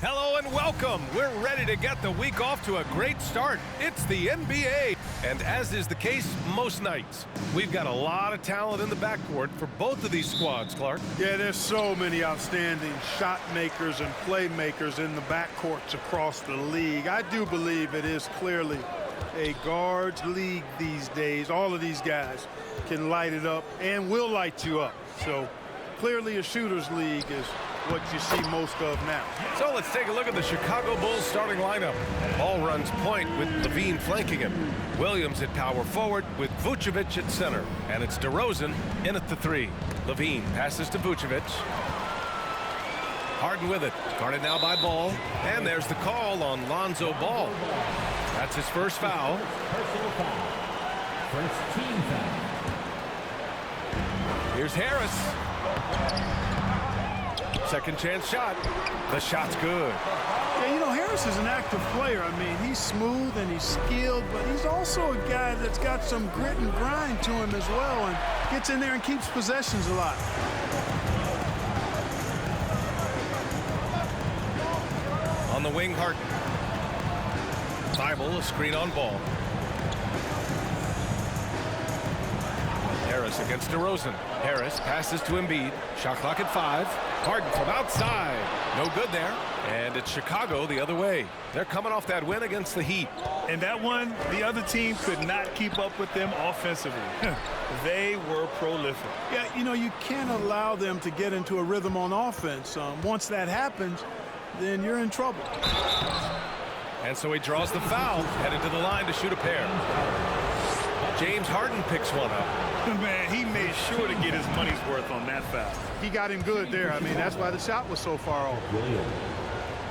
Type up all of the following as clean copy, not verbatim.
Hello and welcome. We're ready to get the week off to a great start. It's the NBA. And as is the case most nights, we've got a lot of talent in the backcourt for both of these squads, Clark. Yeah, there's so many outstanding shot makers and playmakers in the backcourts across the league. I do believe it is clearly a guards league these days. All of these guys can light it up and will light you up. So clearly a shooters league is what you see most of now. So let's take a look at the Chicago Bulls starting lineup. Ball runs point with Levine flanking him. Williams at power forward with Vucevic at center. And it's DeRozan in at the three. Levine passes to Vucevic. Harden with it. Guarded now by Ball. And there's the call on Lonzo Ball. That's his first foul. Personal foul. First team foul. Here's Harris. Second chance shot. The shot's good. Yeah, you know, Harris is an active player. I mean, he's smooth and he's skilled, but he's also a guy that's got some grit and grind to him as well and gets in there and keeps possessions alive. On the wing, Harden. Thibault, a screen on Ball. Harris against DeRozan. Harris passes to Embiid. Shot clock at 5. Harden from outside. No good there. And it's Chicago the other way. They're coming off that win against the Heat. And that one, the other team could not keep up with them offensively. They were prolific. Yeah, you know, you can't allow them to get into a rhythm on offense. Once that happens, then you're in trouble. And so he draws the foul, headed to the line to shoot a pair. James Harden picks one up. Man, he made sure to get his money's worth on that foul. He got him good there. I mean, that's why the shot was so far off. Williams.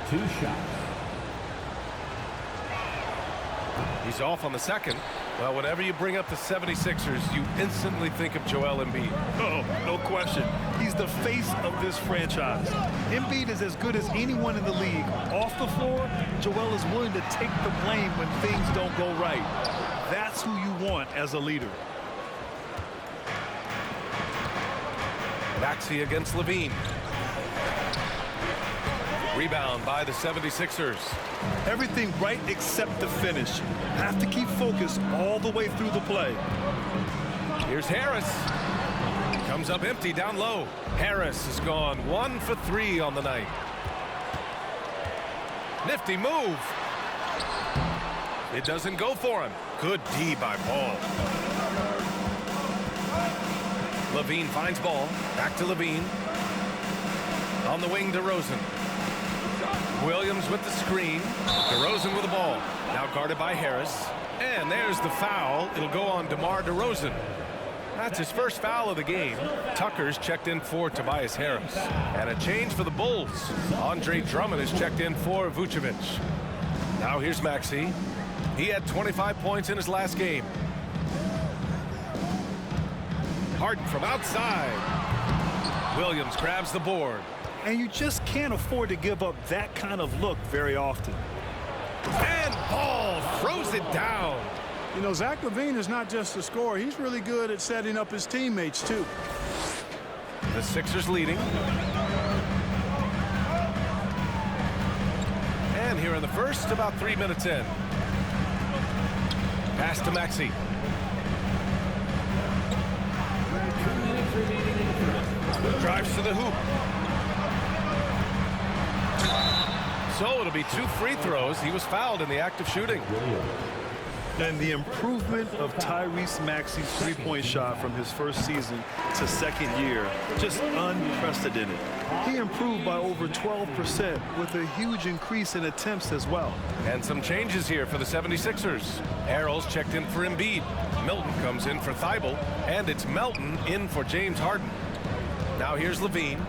2 shots. He's off on the second. Well, whenever you bring up the 76ers, you instantly think of Joel Embiid. Oh, no question. He's the face of this franchise. Embiid is as good as anyone in the league. Off the floor, Joel is willing to take the blame when things don't go right. That's who you want as a leader. Maxey against Levine. Rebound by the 76ers. Everything right except the finish. Have to keep focused all the way through the play. Here's Harris. Comes up empty down low. Harris has gone 1 for 3 on the night. Nifty move. It doesn't go for him. Good D by Ball. Levine finds Ball. Back to Levine. On the wing, DeRozan. Williams with the screen. DeRozan with the ball. Now guarded by Harris. And there's the foul. It'll go on DeMar DeRozan. That's his first foul of the game. Tucker's checked in for Tobias Harris. And a change for the Bulls. Andre Drummond is checked in for Vucevic. Now here's Maxey. He had 25 points in his last game. Harden from outside. Williams grabs the board. And you just can't afford to give up that kind of look very often. And Ball throws it down. You know, Zach LaVine is not just a scorer. He's really good at setting up his teammates, too. The Sixers leading. And here in the first, about 3 minutes in. Pass to Maxey. Drives to the hoop. So it'll be 2 free throws. He was fouled in the act of shooting. And the improvement of Tyrese Maxey's three-point shot from his first season to second year, just unprecedented. He improved by over 12% with a huge increase in attempts as well. And some changes here for the 76ers. Harrell's checked in for Embiid. Milton comes in for Thibault. And it's Melton in for James Harden. Now here's Levine.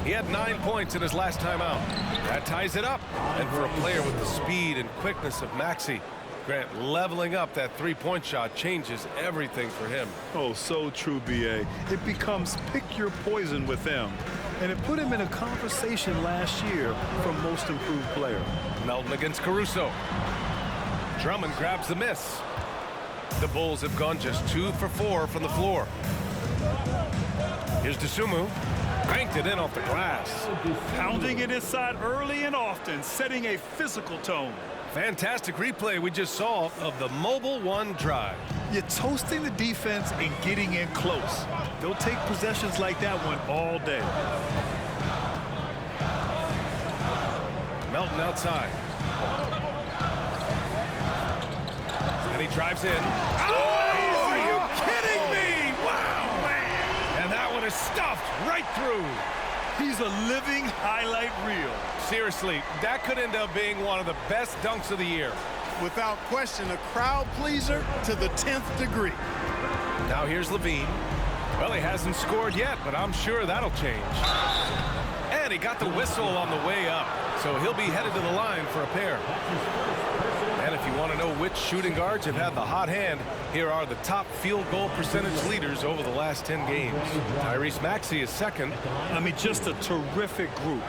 He had 9 points in his last time out. That ties it up. And for a player with the speed and quickness of Maxey, Grant, leveling up that three-point shot changes everything for him. Oh, so true, B.A. It becomes pick your poison with them. And it put him in a conversation last year for most improved player. Melton against Caruso. Drummond grabs the miss. The Bulls have gone just 2 for 4 from the floor. Here's DeSumo. Banked it in off the glass. Pounding it inside early and often, setting a physical tone. Fantastic replay we just saw of the Mobile One drive. You're toasting the defense and getting in close. They'll take possessions like that one all day. Melton outside. And he drives in. Oh, are you kidding me? Wow, man. And that one is stuffed right through. He's a living highlight reel. Seriously, that could end up being one of the best dunks of the year. Without question, a crowd pleaser to the 10th degree. Now here's Levine. Well, he hasn't scored yet, but I'm sure that'll change. And he got the whistle on the way up, so he'll be headed to the line for a pair. And if you want to know which shooting guards have had the hot hand, here are the top field goal percentage leaders over the last 10 games. Tyrese Maxey is second. I mean, just a terrific group.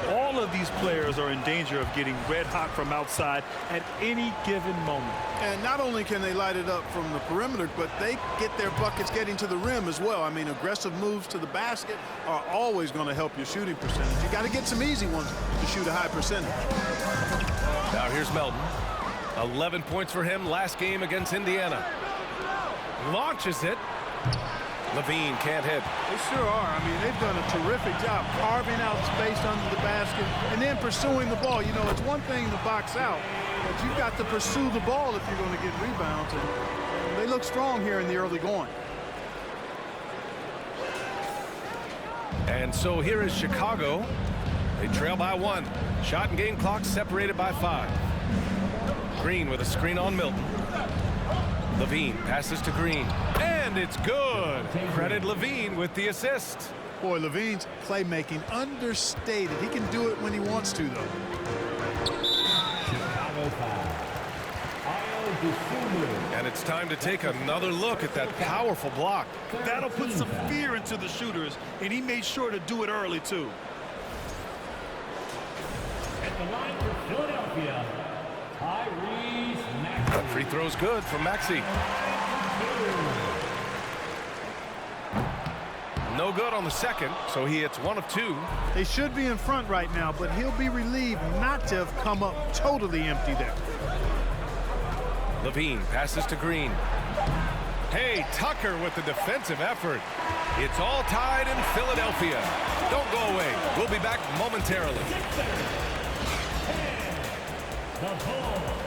All of these players are in danger of getting red hot from outside at any given moment. And not only can they light it up from the perimeter, but they get their buckets getting to the rim as well. I mean, aggressive moves to the basket are always going to help your shooting percentage. You got to get some easy ones to shoot a high percentage. Now here's Melton. 11 points for him last game against Indiana. Launches it. Levine can't hit. They sure are. I mean, they've done a terrific job carving out space under the basket and then pursuing the ball. You know, it's one thing to box out, but you've got to pursue the ball if you're going to get rebounds. And they look strong here in the early going. And so here is Chicago. They trail by 1. Shot and game clock separated by 5. Green with a screen on Milton. Levine passes to Green. And it's good. Credit Levine with the assist. Boy, Levine's playmaking understated. He can do it when he wants to, though. Chicago foul. And it's time to take another look at that powerful block. That'll put some fear into the shooters, and he made sure to do it early, too. At the line for Philadelphia, Tyrese Maxey. That free throw's good from Maxey. No good on the second, so he hits 1 of 2. They should be in front right now, but he'll be relieved not to have come up totally empty there. Levine passes to Green. Hey, Tucker with the defensive effort. It's all tied in Philadelphia. Don't go away. We'll be back momentarily. The Bulls.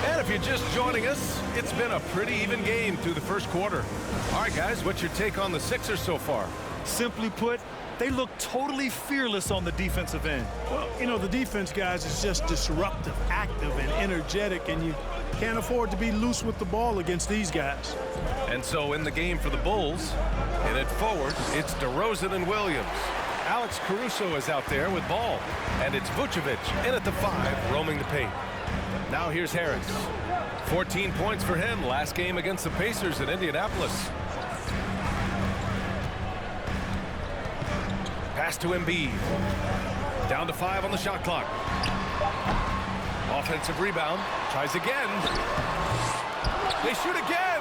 And if you're just joining us, it's been a pretty even game through the first quarter. All right, guys, what's your take on the Sixers so far? Simply put, they look totally fearless on the defensive end. Well, you know, the defense, guys, is just disruptive, active, and energetic, and you can't afford to be loose with the ball against these guys. And so in the game for the Bulls, in it forward, it's DeRozan and Williams. Alex Caruso is out there with ball, and it's Vucevic in at the 5, roaming the paint. Now here's Harris. 14 points for him last game against the Pacers in Indianapolis. Pass to Embiid. Down to 5 on the shot clock. Offensive rebound. Tries again. They shoot again.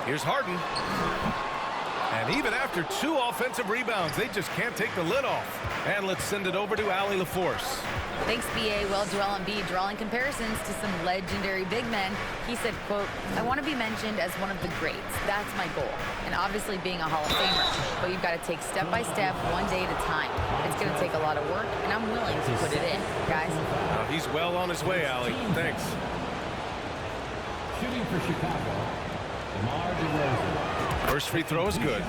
Here's Harden. And even after 2 offensive rebounds, they just can't take the lid off. And let's send it over to Allie LaForce. Thanks, BA. Well, Joel Embiid drawing comparisons to some legendary big men. He said, quote, "I want to be mentioned as one of the greats. That's my goal. And obviously being a Hall of Famer. But you've got to take step by step, one day at a time. It's going to take a lot of work, and I'm willing to put it in, guys." He's well on his way, Allie. Thanks. Shooting for Chicago, DeMar DeRozan. First free throw is good.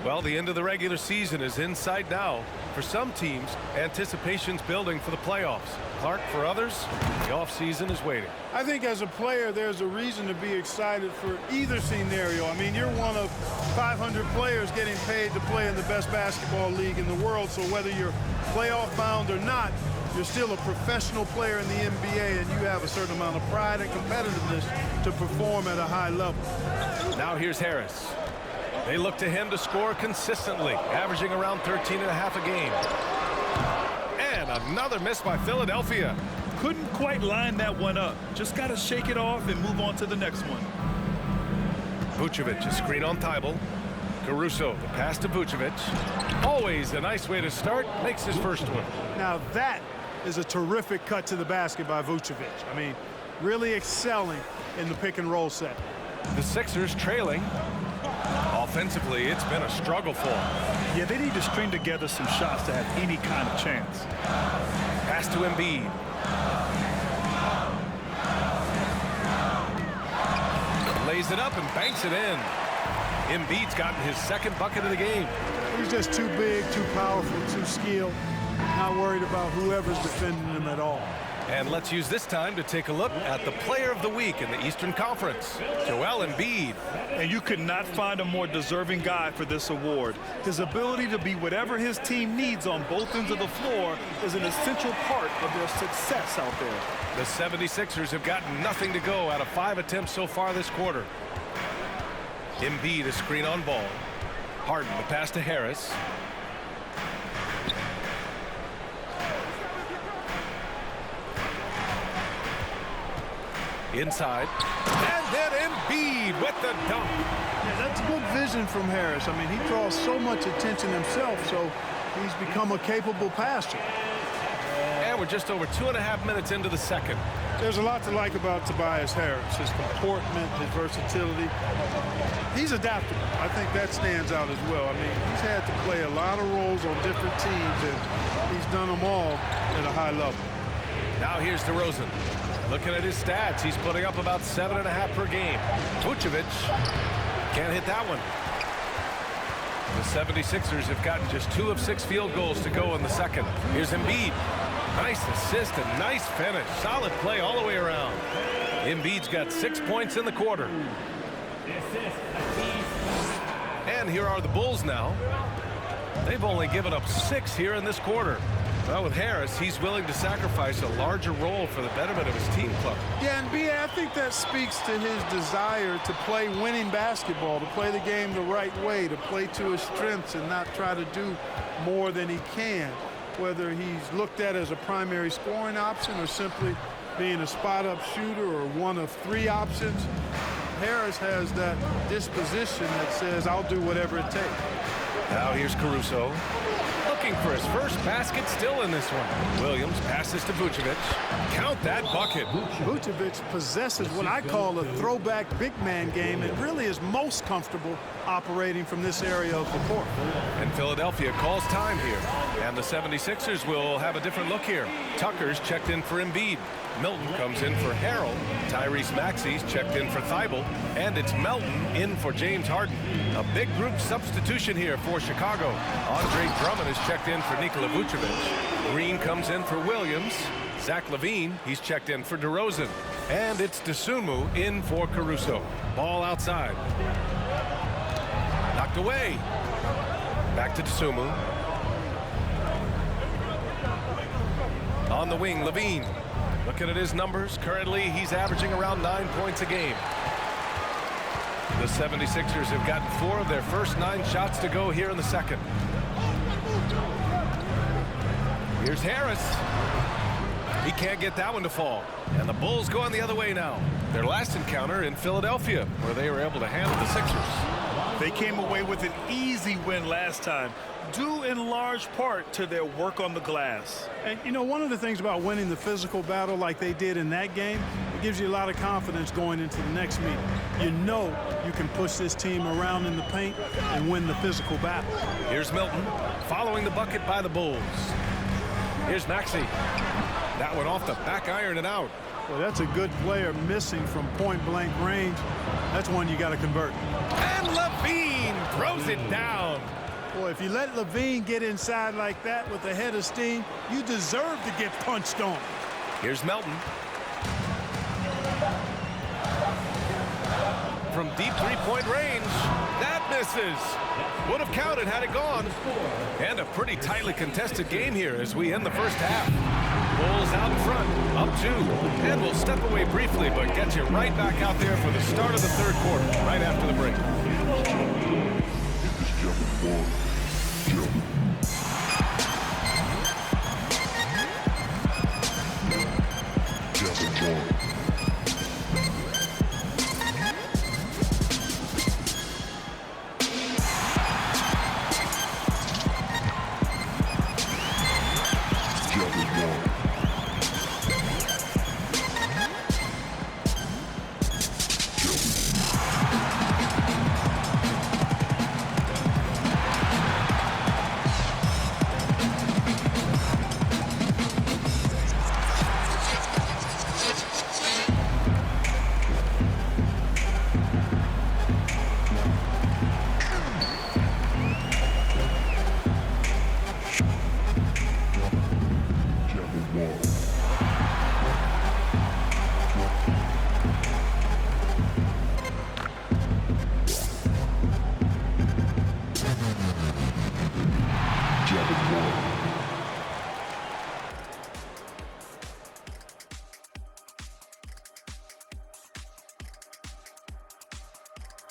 Well, the end of the regular season is in sight now. For some teams, anticipation's building for the playoffs. Clark, for others, the offseason is waiting. I think as a player, there's a reason to be excited for either scenario. I mean, you're one of 500 players getting paid to play in the best basketball league in the world, so whether you're playoff bound or not, you're still a professional player in the NBA, and you have a certain amount of pride and competitiveness to perform at a high level. Now here's Harris. They look to him to score consistently, averaging around 13.5 a game. And another miss by Philadelphia. Couldn't quite line that one up. Just got to shake it off and move on to the next one. Vucevic, a screen on Thibault. Caruso, the pass to Vucevic. Always a nice way to start. Makes his first one. Now that is a terrific cut to the basket by Vucevic. I mean, really excelling in the pick and roll set. The Sixers trailing. Offensively, it's been a struggle for them. Yeah, they need to string together some shots to have any kind of chance. Pass to Embiid. Lays it up and banks it in. Embiid's gotten his second bucket of the game. He's just too big, too powerful, too skilled. Not worried about whoever's defending him at all. And let's use this time to take a look at the Player of the Week in the Eastern Conference, Joel Embiid. And you could not find a more deserving guy for this award. His ability to be whatever his team needs on both ends of the floor is an essential part of their success out there. The 76ers have gotten nothing to go out of 5 attempts so far this quarter. Embiid, a screen on ball. Harden, the pass to Harris. Inside. And then Embiid with the dunk. Yeah, that's good vision from Harris. I mean, he draws so much attention himself, so he's become a capable passer. And we're just over 2.5 minutes into the second. There's a lot to like about Tobias Harris, his comportment, his versatility. He's adaptable. I think that stands out as well. I mean, he's had to play a lot of roles on different teams, and he's done them all at a high level. Now here's DeRozan. Looking at his stats, he's putting up about 7.5 per game. Vucevic can't hit that one. The 76ers have gotten just 2 of 6 field goals to go in the second. Here's Embiid. Nice assist and nice finish. Solid play all the way around. Embiid's got 6 points in the quarter. And here are the Bulls now. They've only given up 6 here in this quarter. Well, with Harris, he's willing to sacrifice a larger role for the betterment of his team club. Yeah, and B.A., I think that speaks to his desire to play winning basketball, to play the game the right way, to play to his strengths and not try to do more than he can, whether he's looked at as a primary scoring option or simply being a spot-up shooter or one of 3 options. Harris has that disposition that says, I'll do whatever it takes. Now here's Caruso. Looking for his first basket still in this one. Williams passes to Vucevic. Count that bucket. Vucevic possesses what I call a throwback big man game and really is most comfortable operating from this area of the court. And Philadelphia calls time here. And the 76ers will have a different look here. Tucker's checked in for Embiid. Milton comes in for Harrell. Tyrese Maxey's checked in for Thibault. And it's Melton in for James Harden. A big group substitution here for Chicago. Andre Drummond is checked in for Nikola Vucevic. Green comes in for Williams. Zach LaVine, he's checked in for DeRozan. And it's Dosunmu in for Caruso. Ball outside. Knocked away. Back to Dosunmu. On the wing, LaVine. Looking at his numbers, currently he's averaging around 9 points a game. The 76ers have gotten 4 of their first 9 shots to go here in the second. Here's Harris. He can't get that one to fall. And the Bulls going the other way now. Their last encounter in Philadelphia, where they were able to handle the Sixers. They came away with an easy win last time, due in large part to their work on the glass. And, you know, one of the things about winning the physical battle like they did in that game, it gives you a lot of confidence going into the next meeting. You know you can push this team around in the paint and win the physical battle. Here's Milton, following the bucket by the Bulls. Here's Maxey. That one off the back iron and out. Well, that's a good player missing from point-blank range. That's one you got to convert. And LaVine throws it down. Boy, if you let LaVine get inside like that with a head of steam, you deserve to get punched on. Here's Melton. From deep three-point range, that misses. Would have counted had it gone. And a pretty tightly contested game here as we end the first half. Bulls out in front, up 2. And we'll step away briefly, but get you right back out there for the start of the third quarter, right after the break.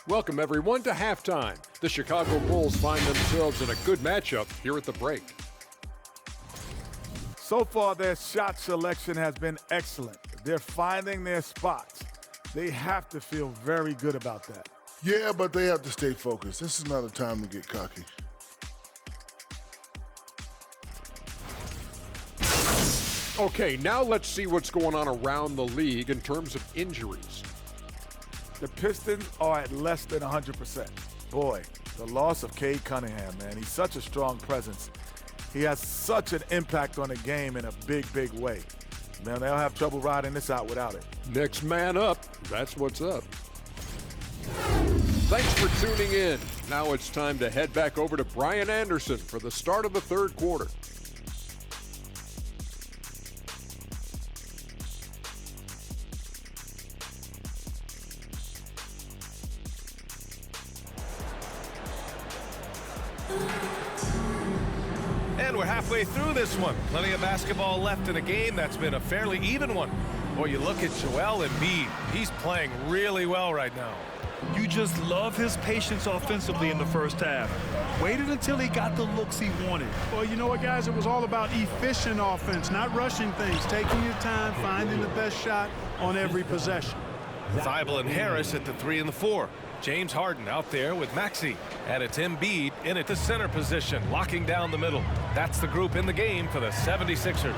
Welcome, everyone, to halftime. The Chicago Bulls find themselves in a good matchup here at the break. So far, their shot selection has been excellent. They're finding their spots. They have to feel very good about that. Yeah, but they have to stay focused. This is not a time to get cocky. Okay, now let's see what's going on around the league in terms of injuries. The Pistons are at less than 100%. Boy, the loss of Cade Cunningham, man, he's such a strong presence. He has such an impact on the game in a big, big way. Man, they'll have trouble riding this out without it. Next man up, that's what's up. Thanks for tuning in. Now it's time to head back over to Brian Anderson for the start of the third quarter. And we're halfway through this one. Plenty of basketball left in a game that's been a fairly even one. Boy, you look at Joel Embiid. He's playing really well right now. You just love his patience offensively in the first half. Waited until he got the looks he wanted. Well, you know what, guys? It was all about efficient offense, not rushing things, taking your time, finding the best shot on every possession. Thibault and Harris at the 3 and the 4. James Harden out there with Maxey. And it's Embiid in at the center position, locking down the middle. That's the group in the game for the 76ers.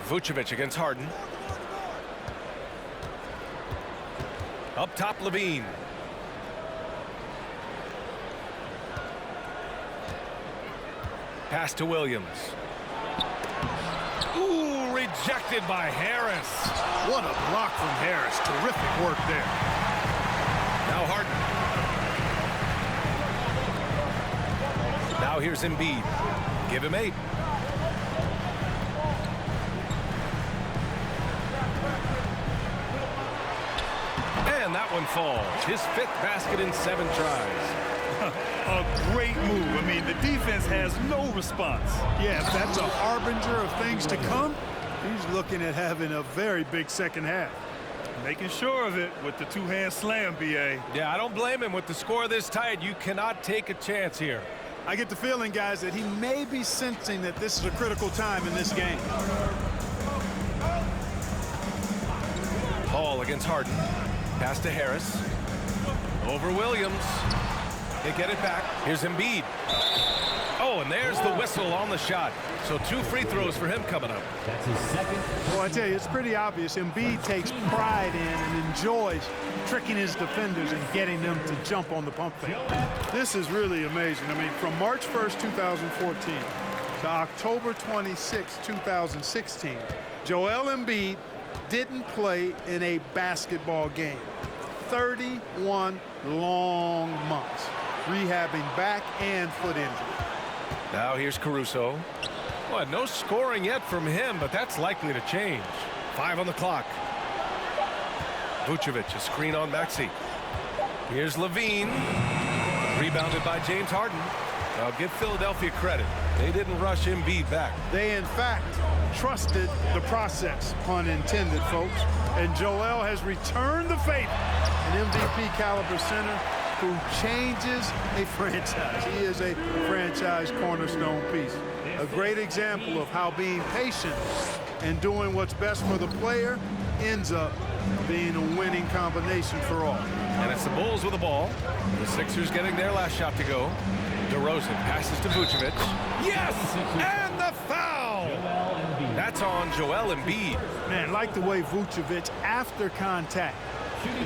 Vucevic against Harden. Up top, Levine. Pass to Williams. Ooh, rejected by Harris. What a block from Harris. Terrific work there. Now Harden. Now here's Embiid. Give him 8. And that one falls. His 5th basket in 7 tries. A great move. I mean, the defense has no response. Yeah, if that's a harbinger of things to come, he's looking at having a very big second half. Making sure of it with the two-hand slam, B.A. Yeah, I don't blame him. With the score this tight, you cannot take a chance here. I get the feeling, guys, that he may be sensing that this is a critical time in this game. Ball against Harden. Pass to Harris. Over Williams. They get it back. Here's Embiid. Oh, and there's the whistle on the shot. So 2 free throws for him coming up. That's his second. Well, I tell you, it's pretty obvious. Embiid takes pride in and enjoys tricking his defenders and getting them to jump on the pump fake. This is really amazing. I mean, from March 1st, 2014 to October 26, 2016, Joel Embiid didn't play in a basketball game. 31 long months, rehabbing back and foot injury. Now here's Caruso. Well, no scoring yet from him, but that's likely to change. 5 on the clock. Vucevic, a screen on Maxey. Here's Levine. Rebounded by James Harden. Now give Philadelphia credit. They didn't rush Embiid back. They, in fact, trusted the process, pun intended, folks. And Joel has returned the favor. An MVP caliber center who changes a franchise. He is a franchise cornerstone piece. A great example of how being patient and doing what's best for the player ends up being a winning combination for all. And it's the Bulls with the ball. The Sixers getting their last shot to go. DeRozan passes to Vucevic. Yes! And the foul! That's on Joel Embiid. Man, like the way Vucevic, after contact,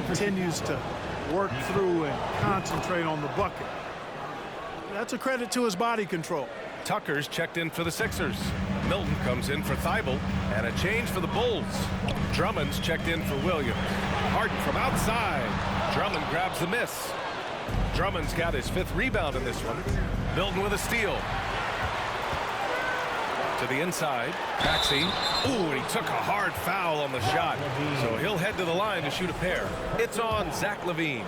continues to work through and concentrate on the bucket. That's a credit to his body control. Tucker's checked in for the Sixers. Milton comes in for Thibault, and a change for the Bulls. Drummond's checked in for Williams. Harden from outside. Drummond grabs the miss. Drummond's got his 5th rebound in this one. Milton with a steal. To the inside. Maxey. Ooh, he took a hard foul on the shot. So he'll head to the line to shoot a pair. It's on Zach LaVine.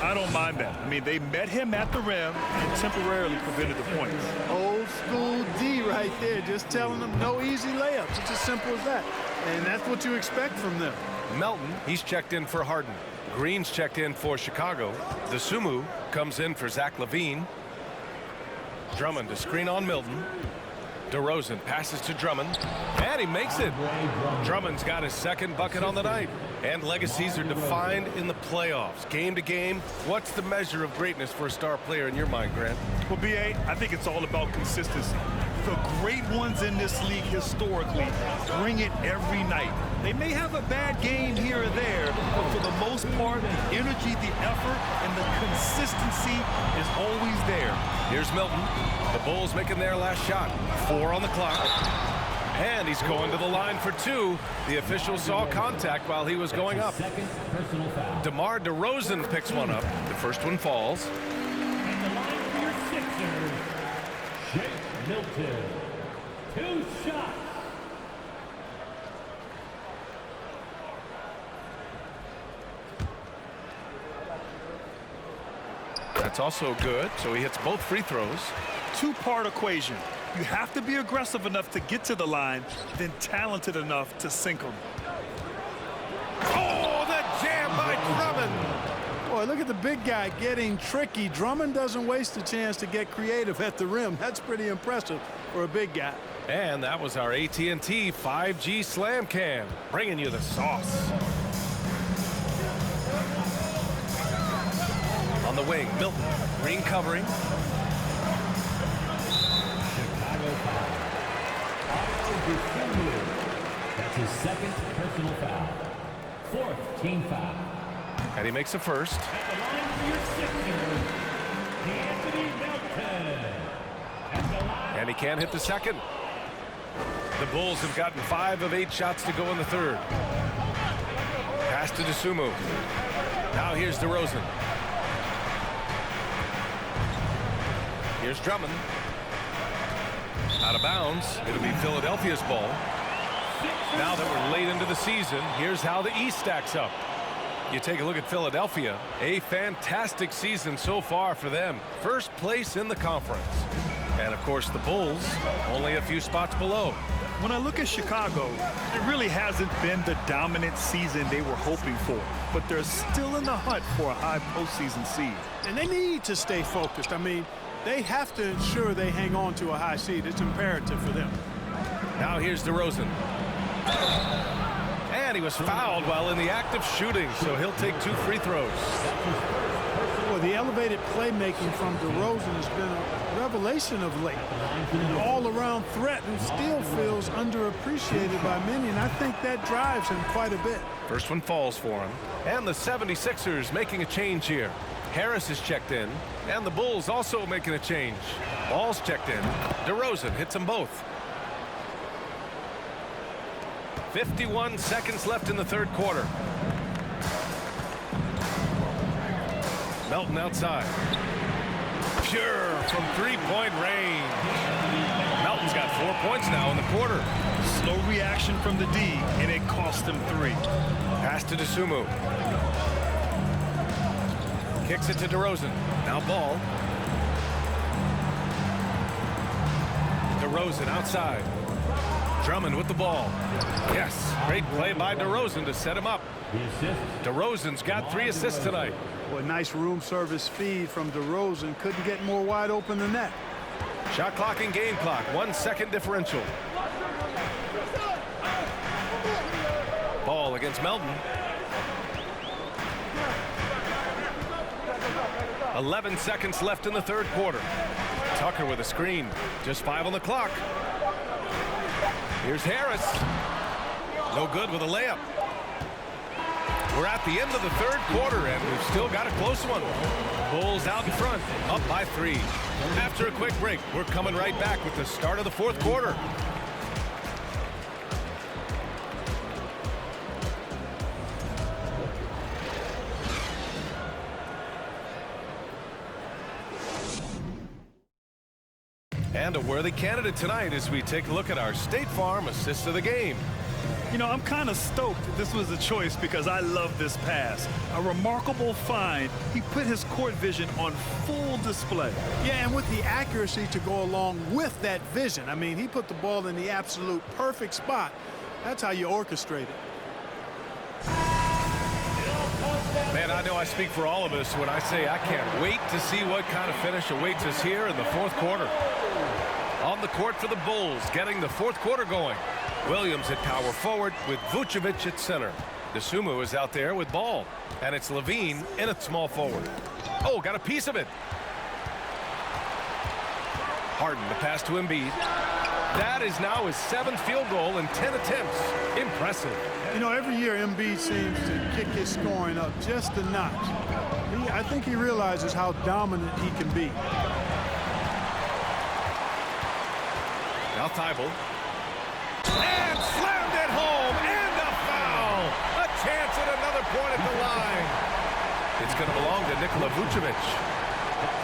I don't mind that. I mean, they met him at the rim and temporarily prevented the points. Old school D right there, just telling them no easy layups. It's as simple as that. And that's what you expect from them. Melton, he's checked in for Harden. Green's checked in for Chicago. DeSumo comes in for Zach LaVine. Drummond to screen on Milton. DeRozan passes to Drummond, and he makes it. Drummond's got his 2nd bucket on the night. And legacies are defined in the playoffs. Game to game, what's the measure of greatness for a star player in your mind, Grant? Well, B.A., I think it's all about consistency. The great ones in this league historically bring it every night. They may have a bad game here or there, but for the most part, the energy, the effort, and the consistency is always there. Here's Milton. The Bulls making their last shot. 4 on the clock. And he's going to the line for 2. The official saw contact while he was going up. DeMar DeRozan picks one up. The first one falls. And the line for your Sixers, Shake Milton. 2 shots. That's also good, so he hits both free throws. 2-part equation. You have to be aggressive enough to get to the line, then talented enough to sink them. Oh, the jam by Drummond. Boy, look at the big guy getting tricky. Drummond doesn't waste a chance to get creative at the rim. That's pretty impressive for a big guy. And that was our AT&T 5G Slam Cam, bringing you the sauce. On the wing, Milton, Green covering. That's his 2nd personal foul. 4th team foul. And he makes a first. At the line for your Sixers, Anthony Melton. At the line. And he can't hit the second. The Bulls have gotten 5 of 8 shots to go in the 3rd. Pass to DeSumo. Now here's DeRozan. Here's Drummond. Out of bounds. It'll be Philadelphia's ball. Now that we're late into the season, here's how the East stacks up. You take a look at Philadelphia. A fantastic season so far for them. 1st place in the conference. And, of course, the Bulls only a few spots below. When I look at Chicago, it really hasn't been the dominant season they were hoping for. But they're still in the hunt for a high postseason seed. And they need to stay focused. I mean, they have to ensure they hang on to a high seed. It's imperative for them. Now here's DeRozan. And he was fouled while in the act of shooting, so he'll take 2 free throws. Well, the elevated playmaking from DeRozan has been a revelation of late. An all-around threat who still feels underappreciated by many, and I think that drives him quite a bit. First one falls for him. And the 76ers making a change here. Harris is checked in, and the Bulls also making a change. Ball's checked in. DeRozan hits them both. 51 seconds left in the 3rd quarter. Melton outside. Pure from 3-point range. Melton's got 4 points now in the quarter. Slow reaction from the D, and it cost him 3. Pass to DeSumo. Kicks it to DeRozan. Now ball. DeRozan outside. Drummond with the ball. Yes, great play by DeRozan to set him up. The assist. DeRozan's got 3 assists tonight. Boy, nice room service feed from DeRozan. Couldn't get more wide open than that. Shot clock and game clock, 1 second differential. Ball against Melton. 11 seconds left in the third quarter. Tucker with a screen. Just 5 on the clock. Here's Harris. No good with a layup. We're at the end of the third quarter, and we've still got a close one. Bulls out in front, up by 3. After a quick break, we're coming right back with the start of the fourth quarter. And a worthy candidate tonight as we take a look at our State Farm assist of the game. You know, I'm kind of stoked this was a choice because I love this pass. A remarkable find. He put his court vision on full display. Yeah, and with the accuracy to go along with that vision. I mean, he put the ball in the absolute perfect spot. That's how you orchestrate it. Man, I know I speak for all of us when I say I can't wait to see what kind of finish awaits us here in the fourth quarter. On the court for the Bulls, getting the fourth quarter going. Williams at power forward with Vucevic at center. DeSumo is out there with ball. And it's Levine in at small forward. Oh, got a piece of it. Harden, the pass to Embiid. That is now his 7th field goal in 10 attempts. Impressive. You know, every year Embiid seems to kick his scoring up just a notch. I think he realizes how dominant he can be. Now Thibault. And slammed it home. And a foul. A chance at another point at the line. It's going to belong to Nikola Vucevic.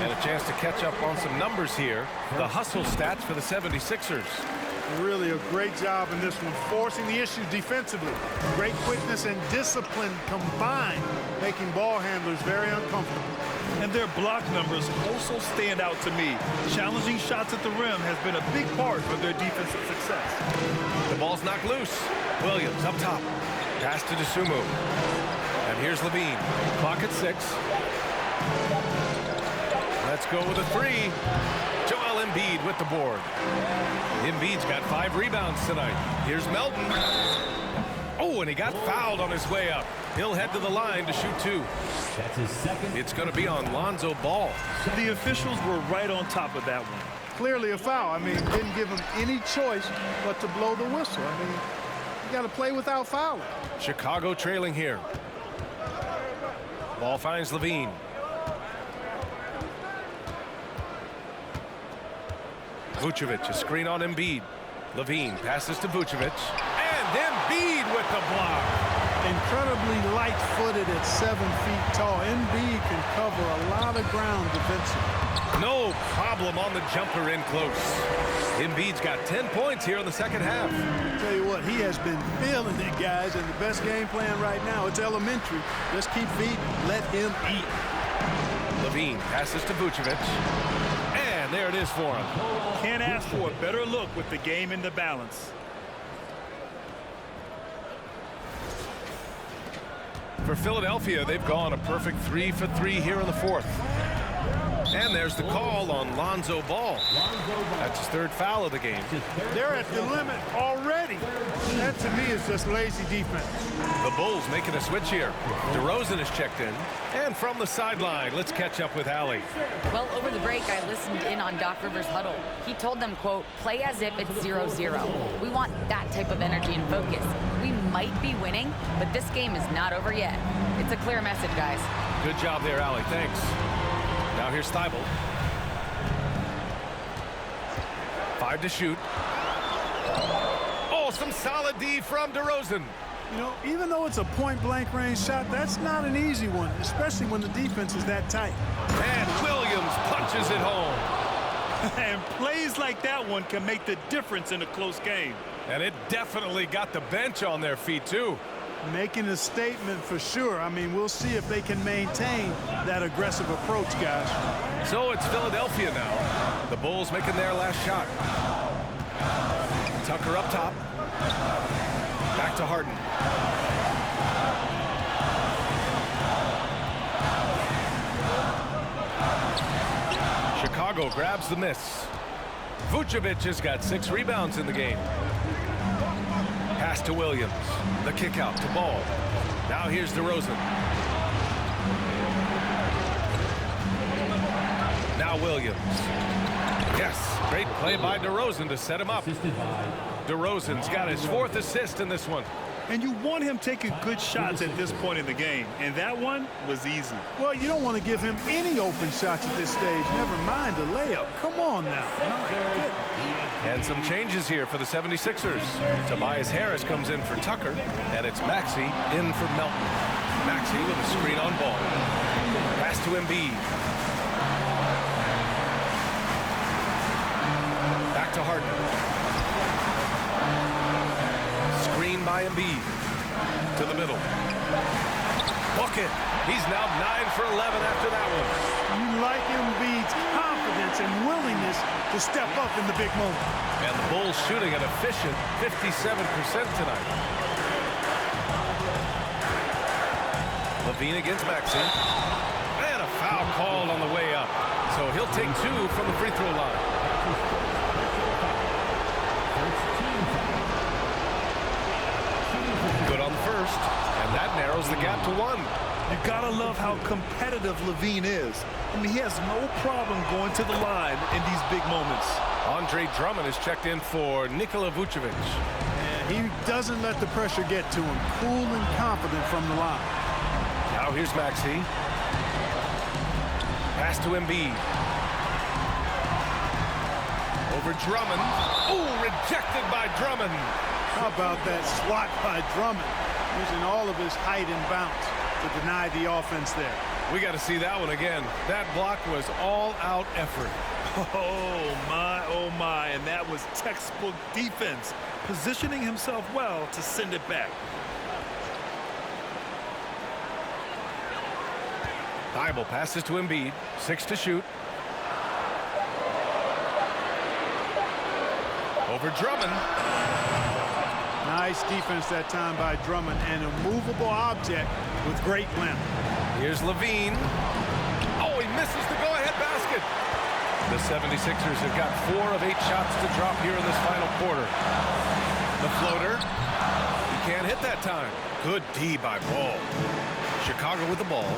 And a chance to catch up on some numbers here. The hustle stats for the 76ers. Really a great job in this one, forcing the issue defensively. Great quickness and discipline combined, making ball handlers very uncomfortable. And their block numbers also stand out to me. Challenging shots at the rim has been a big part of their defensive success. The ball's knocked loose. Williams up top. Pass to DeSumo. And here's Levine. Clock at 6. Let's go with a 3. Joel Embiid with the board. Embiid's got 5 rebounds tonight. Here's Melton. Oh, and he got fouled on his way up. He'll head to the line to shoot 2. That's his second. It's going to be on Lonzo Ball. The officials were right on top of that one. Clearly a foul. I mean, didn't give him any choice but to blow the whistle. I mean, you got to play without fouling. Chicago trailing here. Ball finds Levine. Vucevic, a screen on Embiid. Levine passes to Vucevic. And Embiid with the block. Incredibly light-footed at 7 feet tall. Embiid can cover a lot of ground defensively. No problem on the jumper in close. Embiid's got 10 points here in the second half. I'll tell you what, he has been feeling it, guys, and the best game plan right now, it's elementary. Just keep feeding, let him eat. Levine passes to Vucevic. And there it is for him. Can't ask for a better look with the game in the balance. For Philadelphia, they've gone a perfect 3 for 3 here in the fourth. And there's the call on Lonzo Ball. That's his 3rd foul of the game. They're at the limit already. That, to me, is just lazy defense. The Bulls making a switch here. DeRozan is checked in. And from the sideline, let's catch up with Allie. Well, over the break, I listened in on Doc Rivers' huddle. He told them, quote, play as if it's 0-0. We want that type of energy and focus. We might be winning, but this game is not over yet. It's a clear message, guys. Good job there, Allie. Thanks. Now here's Thibault. 5 to shoot. Oh, some solid D from DeRozan. You know, even though it's a point-blank range shot, that's not an easy one, especially when the defense is that tight. And Williams punches it home. And plays like that one can make the difference in a close game. And it definitely got the bench on their feet, too. Making a statement for sure. I mean, we'll see if they can maintain that aggressive approach, guys. So it's Philadelphia now. The Bulls making their last shot. Tucker up top. Back to Harden. Chicago grabs the miss. Vucevic has got 6 rebounds in the game. Pass to Williams. The kick out to Ball. Now here's DeRozan. Now Williams. Yes, great play by DeRozan to set him up. DeRozan's got his 4th assist in this one. And you want him taking good shots at this point in the game, and that one was easy. Well, you don't want to give him any open shots at this stage, never mind a layup. Come on now. And some changes here for the 76ers. Tobias Harris comes in for Tucker, and it's Maxey in for Melton. Maxey with a screen on Ball. Pass to Embiid. Back to Harden. Screen by Embiid. To the middle. Bucket. He's now 9 for 11 after that one. You like Embiid's confidence and willingness to step up in the big moment. And the Bulls shooting an efficient 57% tonight. Levine against Maxey. And a foul called on the way up. So he'll take 2 from the free throw line. Good on the first, and that narrows the gap to 1. You gotta love how competitive Levine is. I mean, he has no problem going to the line in these big moments. Andre Drummond is checked in for Nikola Vucevic. And he doesn't let the pressure get to him. Cool and confident from the line. Now here's Maxey. Pass to Embiid. Over Drummond. Oh, rejected by Drummond. How about that swat by Drummond, using all of his height and bounce to deny the offense there. We got to see that one again. That block was all-out effort. Oh my, and that was textbook defense, positioning himself well to send it back. Thibault passes to Embiid. 6 to shoot. Over Drummond. Nice defense that time by Drummond, and a movable object with great length. Here's Levine. Oh, he misses the go-ahead basket. The 76ers have got 4 of 8 shots to drop here in this final quarter. The floater. He can't hit that time. Good D by Ball. Chicago with the ball.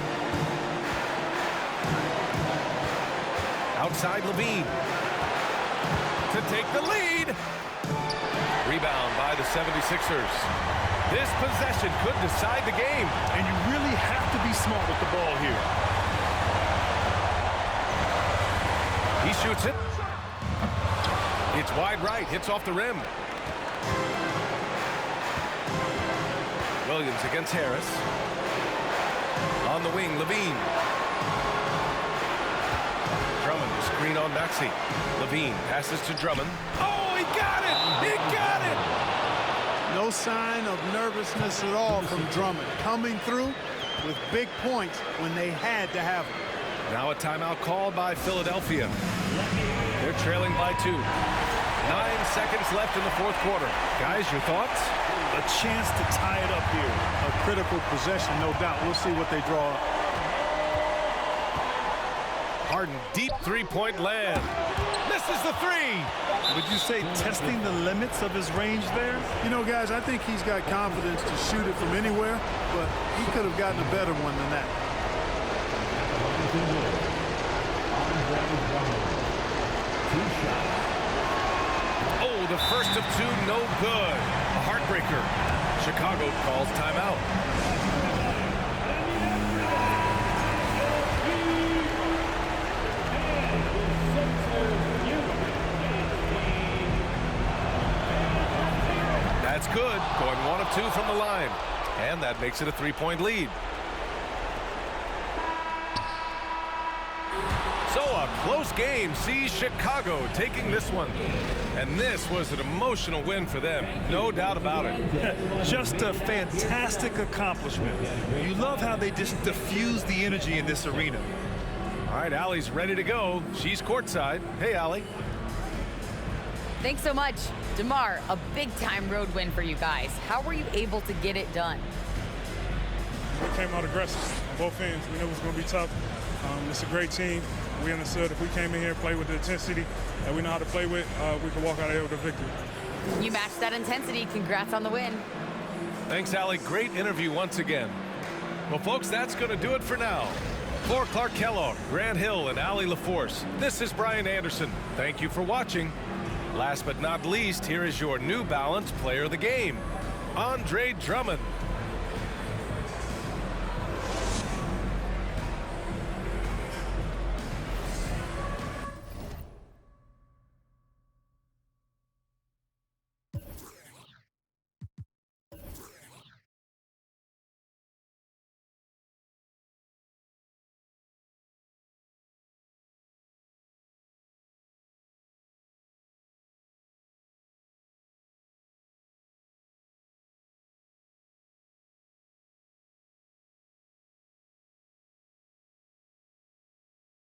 Outside Levine. To take the lead. Rebound by the 76ers. This possession could decide the game. And you really have to be smart with the ball here. He shoots it. It's wide right. Hits off the rim. Williams against Harris. On the wing, Levine. Drummond, screen on Maxey. Levine passes to Drummond. Oh, he got it! He got it! No sign of nervousness at all from Drummond, coming through with big points when they had to have them. Now a timeout called by Philadelphia. They're trailing by 2. 9 seconds left in the 4th quarter. Guys, your thoughts? A chance to tie it up here. A critical possession, no doubt. We'll see what they draw up. Harden, deep three-point land. Misses the 3. Would you say testing the limits of his range there? You know, guys, I think he's got confidence to shoot it from anywhere, but he could have gotten a better one than that. Oh, the first of 2, no good. A heartbreaker. Chicago calls timeout. That's good. Going 1 of 2 from the line. And that makes it a 3-point lead. So a close game sees Chicago taking this one. And this was an emotional win for them. No doubt about it. Just a fantastic accomplishment. You love how they just diffuse the energy in this arena. All right, Allie's ready to go. She's courtside. Hey, Allie. Thanks so much. DeMar, a big-time road win for you guys. How were you able to get it done? We came out aggressive on both ends. We knew it was going to be tough. It's a great team. We understood if we came in here and played with the intensity that we know how to play with, we could walk out of here with a victory. You matched that intensity. Congrats on the win. Thanks, Allie. Great interview once again. Well, folks, that's going to do it for now. For Clark Kellogg, Grant Hill, and Allie LaForce, this is Brian Anderson. Thank you for watching. Last but not least, here is your New Balance player of the game, Andre Drummond.